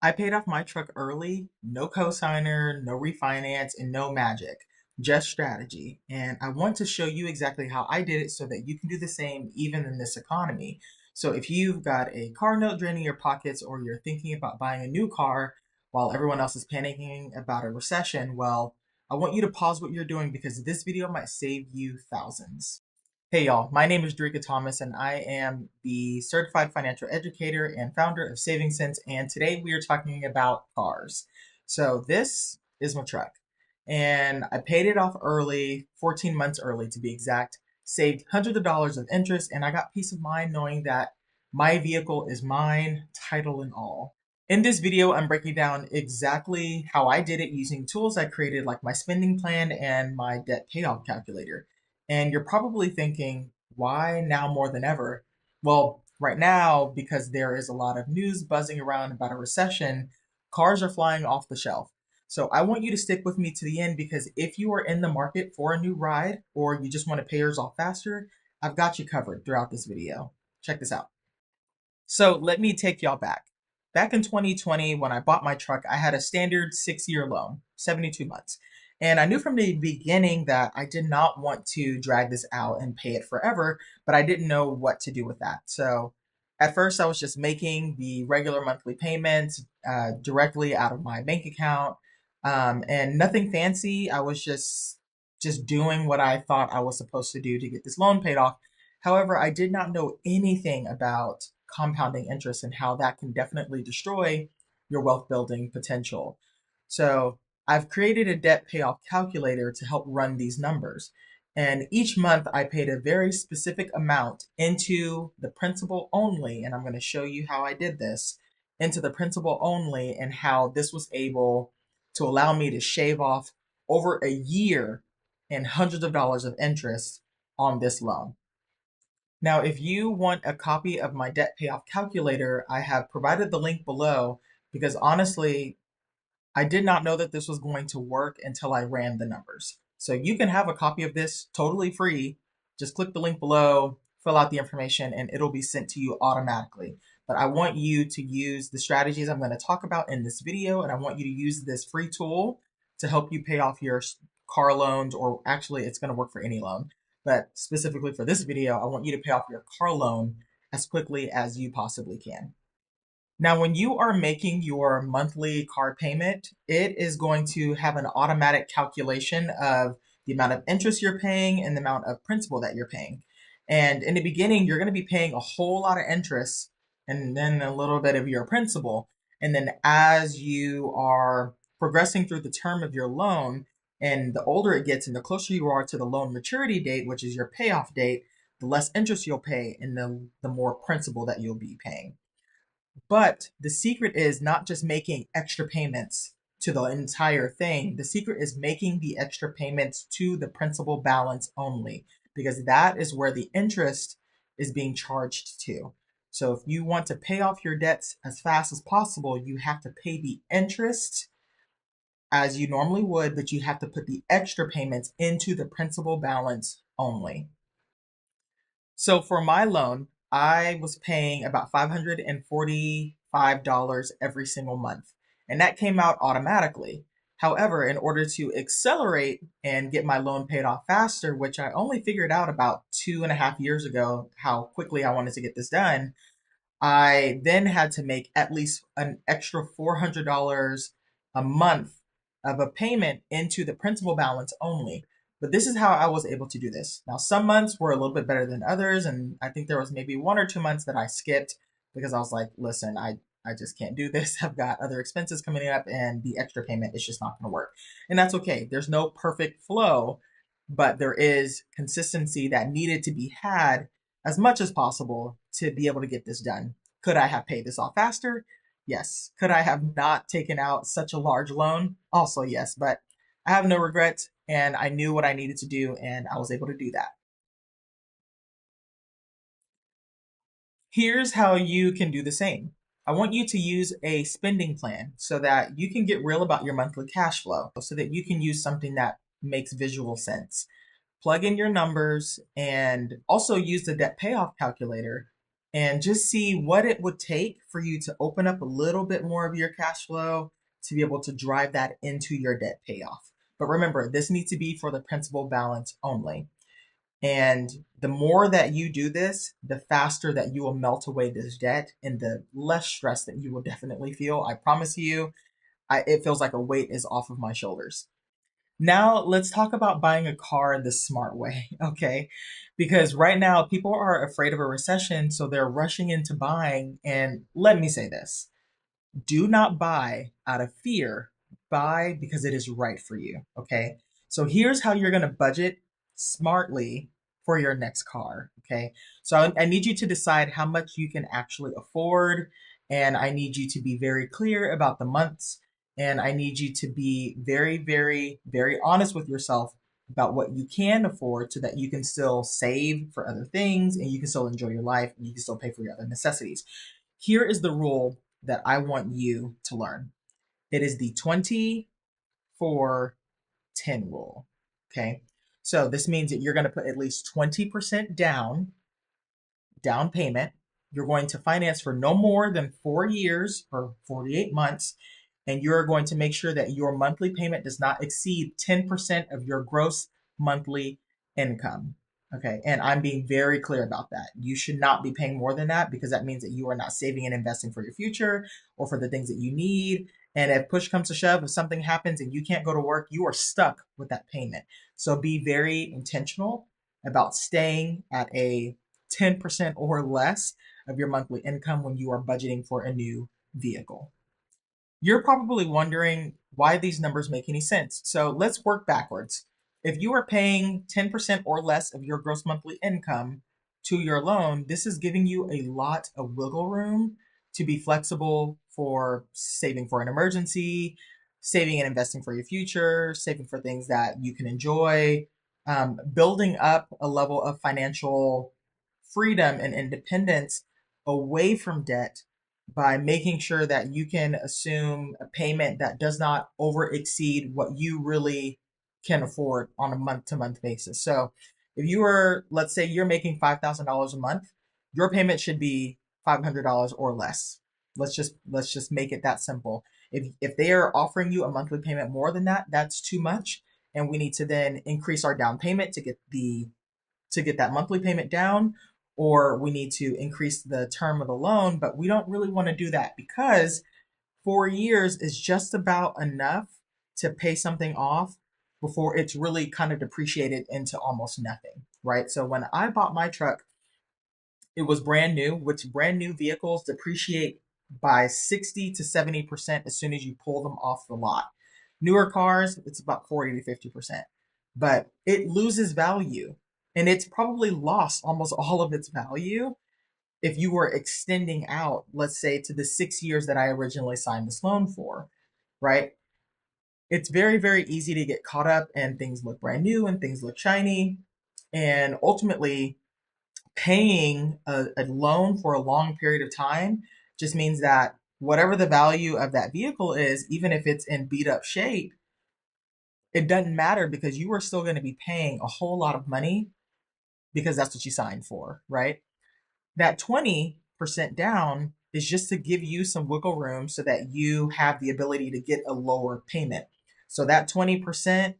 I paid off my truck early, no cosigner, no refinance, and no magic, just strategy. And I want to show you exactly how I did it so that you can do the same even in this economy. So if you've got a car note draining your pockets or you're thinking about buying a new car while everyone else is panicking about a recession, well, I want you to pause what you're doing because this video might save you thousands. Hey y'all, my name is Drika Thomas and I am the certified financial educator and founder of Saving Sense. And today we are talking about cars. So this is my truck and I paid it off early, 14 months early to be exact, saved hundreds of dollars of interest, and I got peace of mind knowing that my vehicle is mine, title and all. In this video, I'm breaking down exactly how I did it using tools I created like my spending plan and my debt payoff calculator. And you're probably thinking, why now more than ever? Well, right now, because there is a lot of news buzzing around about a recession, cars are flying off the shelf. So I want you to stick with me to the end because if you are in the market for a new ride or you just want to pay yours off faster, I've got you covered throughout this video. Check this out. So let me take y'all back. Back in 2020, when I bought my truck, I had a standard 6-year loan, 72 months. And I knew from the beginning that I did not want to drag this out and pay it forever, but I didn't know what to do with that. So at first, I was just making the regular monthly payments directly out of my bank account, and nothing fancy. I was just doing what I thought I was supposed to do to get this loan paid off. However, I did not know anything about compounding interest and how that can definitely destroy your wealth building potential. So I've created a debt payoff calculator to help run these numbers. And each month I paid a very specific amount into the principal only. And I'm going to show you how I did this into the principal only and how this was able to allow me to shave off over a year and hundreds of dollars of interest on this loan. Now, if you want a copy of my debt payoff calculator, I have provided the link below because honestly, I did not know that this was going to work until I ran the numbers. So you can have a copy of this totally free. Just click the link below, fill out the information, and it'll be sent to you automatically. But I want you to use the strategies I'm going to talk about in this video, and I want you to use this free tool to help you pay off your car loans, or actually, it's going to work for any loan. But specifically for this video, I want you to pay off your car loan as quickly as you possibly can. Now, when you are making your monthly car payment, it is going to have an automatic calculation of the amount of interest you're paying and the amount of principal that you're paying. And in the beginning, you're going to be paying a whole lot of interest and then a little bit of your principal. And then as you are progressing through the term of your loan, and the older it gets and the closer you are to the loan maturity date, which is your payoff date, the less interest you'll pay and the more principal that you'll be paying. But the secret is not just making extra payments to the entire thing. The secret is making the extra payments to the principal balance only, because that is where the interest is being charged to. So if you want to pay off your debts as fast as possible, you have to pay the interest as you normally would, but you have to put the extra payments into the principal balance only. So for my loan, I was paying about $545 every single month, and that came out automatically. However, in order to accelerate and get my loan paid off faster, which I only figured out about 2.5 years ago, how quickly I wanted to get this done, I then had to make at least an extra $400 a month of a payment into the principal balance only. But this is how I was able to do this. Now, some months were a little bit better than others, and I think there was maybe 1 or 2 months that I skipped because I was like, listen, I just can't do this. I've got other expenses coming up, and the extra payment is just not going to work. And that's okay. There's no perfect flow, but there is consistency that needed to be had as much as possible to be able to get this done. Could I have paid this off faster? Yes. Could I have not taken out such a large loan? Also, yes. But I have no regrets, and I knew what I needed to do, and I was able to do that. Here's how you can do the same. I want you to use a spending plan so that you can get real about your monthly cash flow, so that you can use something that makes visual sense. Plug in your numbers and also use the debt payoff calculator and just see what it would take for you to open up a little bit more of your cash flow to be able to drive that into your debt payoff. But remember, this needs to be for the principal balance only. And the more that you do this, the faster that you will melt away this debt and the less stress that you will definitely feel. I promise you, it feels like a weight is off of my shoulders. Now, let's talk about buying a car the smart way, okay? Because right now, people are afraid of a recession, so they're rushing into buying. And let me say this, do not buy out of fear. Buy because it is right for you. Okay. So here's how you're going to budget smartly for your next car. Okay. So I need you to decide how much you can actually afford. And I need you to be very clear about the months. And I need you to be very, very, very honest with yourself about what you can afford so that you can still save for other things and you can still enjoy your life and you can still pay for your other necessities. Here is the rule that I want you to learn. It is the 24/10 rule. Okay. So this means that you're going to put at least 20% down payment. You're going to finance for no more than 4 years or 48 months. And you're going to make sure that your monthly payment does not exceed 10% of your gross monthly income. Okay. And I'm being very clear about that. You should not be paying more than that because that means that you are not saving and investing for your future or for the things that you need. And if push comes to shove, if something happens and you can't go to work, you are stuck with that payment. So be very intentional about staying at a 10% or less of your monthly income when you are budgeting for a new vehicle. You're probably wondering why these numbers make any sense. So let's work backwards. If you are paying 10% or less of your gross monthly income to your loan, this is giving you a lot of wiggle room to be flexible for saving for an emergency, saving and investing for your future, saving for things that you can enjoy, building up a level of financial freedom and independence away from debt by making sure that you can assume a payment that does not over exceed what you really can afford on a month to month basis. So if you are, let's say you're making $5,000 a month, your payment should be $500 or less. Let's just make it that simple. If they are offering you a monthly payment more than that, that's too much. And we need to then increase our down payment to get that monthly payment down, or we need to increase the term of the loan, but we don't really want to do that because 4 years is just about enough to pay something off before it's really kind of depreciated into almost nothing, right? So when I bought my truck, it was brand new, which brand new vehicles depreciate by 60 to 70% as soon as you pull them off the lot. Newer cars, it's about 40 to 50%, but it loses value. And it's probably lost almost all of its value if you were extending out, let's say, to the 6 years that I originally signed this loan for, right? It's very, very easy to get caught up and things look brand new and things look shiny. And ultimately, paying a loan for a long period of time just means that whatever the value of that vehicle is, even if it's in beat up shape, it doesn't matter because you are still going to be paying a whole lot of money because that's what you signed for, right? That 20% down is just to give you some wiggle room so that you have the ability to get a lower payment. So that 20%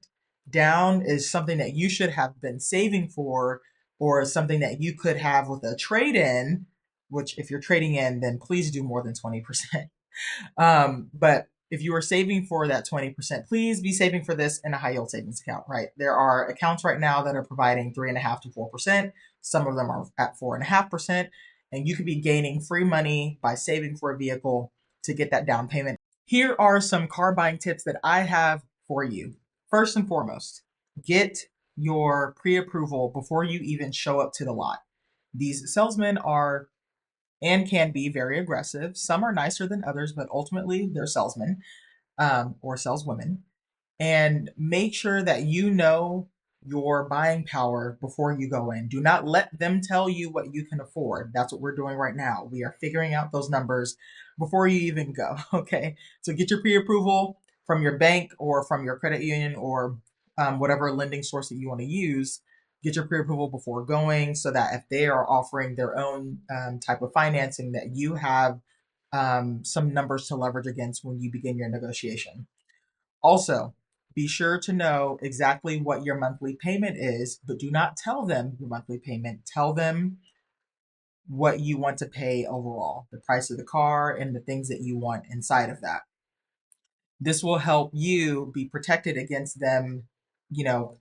down is something that you should have been saving for, or something that you could have with a trade in, which if you're trading in, then please do more than 20%. But if you are saving for that 20%, please be saving for this in a high yield savings account, right? There are accounts right now that are providing 3.5 to 4%. Some of them are at 4.5%. And you could be gaining free money by saving for a vehicle to get that down payment. Here are some car buying tips that I have for you. First and foremost, get your pre approval before you even show up to the lot. These salesmen are and can be very aggressive. Some are nicer than others, but ultimately they're salesmen or saleswomen. And make sure that you know your buying power before you go in. Do not let them tell you what you can afford. That's what we're doing right now. We are figuring out those numbers before you even go. Okay. So get your pre approval from your bank or from your credit union or whatever lending source that you want to use. get your pre-approval before going, so that if they are offering their own type of financing, that you have some numbers to leverage against when you begin your negotiation. Also, be sure to know exactly what your monthly payment is, but do not tell them your monthly payment. Tell them what you want to pay overall, the price of the car, and the things that you want inside of that. This will help you be protected against them,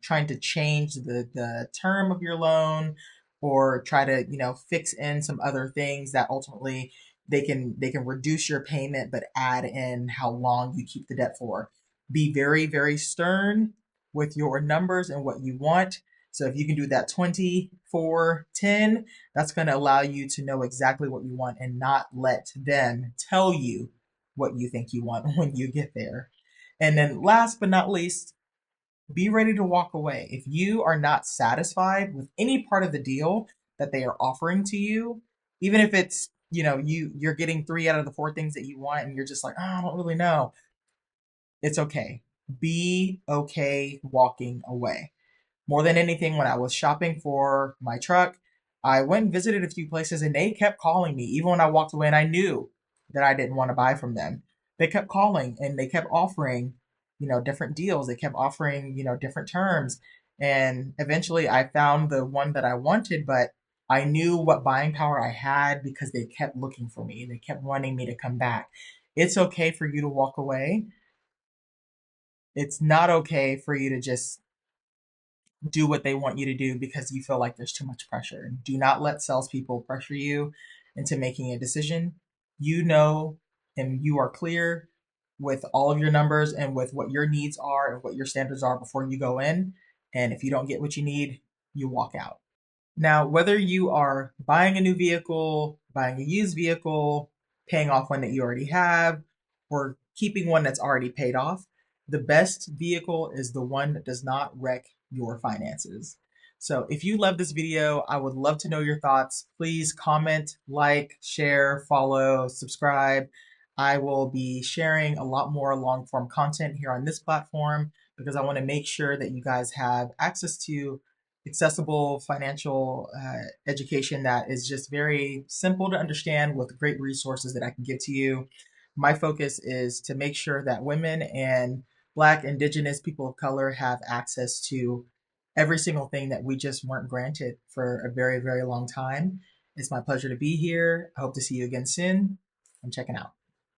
trying to change the term of your loan, or try to, fix in some other things that ultimately they can reduce your payment but add in how long you keep the debt for. Be very, very stern with your numbers and what you want. So if you can do that 24/10, that's going to allow you to know exactly what you want and not let them tell you what you think you want when you get there. And then last but not least, be ready to walk away. If you are not satisfied with any part of the deal that they are offering to you, even if it's, you're getting 3 out of the 4 things that you want and you're just like, oh, I don't really know. It's okay. Be okay walking away. More than anything, when I was shopping for my truck, I went and visited a few places and they kept calling me, even when I walked away and I knew that I didn't want to buy from them. They kept calling and they kept offering, different deals. They kept offering, different terms. And eventually I found the one that I wanted, but I knew what buying power I had because they kept looking for me. They kept wanting me to come back. It's okay for you to walk away. It's not okay for you to just do what they want you to do because you feel like there's too much pressure. Do not let salespeople pressure you into making a decision. You know, and you are clear with all of your numbers and with what your needs are and what your standards are before you go in. And if you don't get what you need, you walk out. Now, whether you are buying a new vehicle, buying a used vehicle, paying off one that you already have, or keeping one that's already paid off, the best vehicle is the one that does not wreck your finances. So if you love this video, I would love to know your thoughts. Please comment, like, share, follow, subscribe. I will be sharing a lot more long form content here on this platform because I want to make sure that you guys have access to accessible financial education that is just very simple to understand with great resources that I can give to you. My focus is to make sure that women and Black, Indigenous, people of color have access to every single thing that we just weren't granted for a very, very long time. It's my pleasure to be here. I hope to see you again soon. I'm checking out.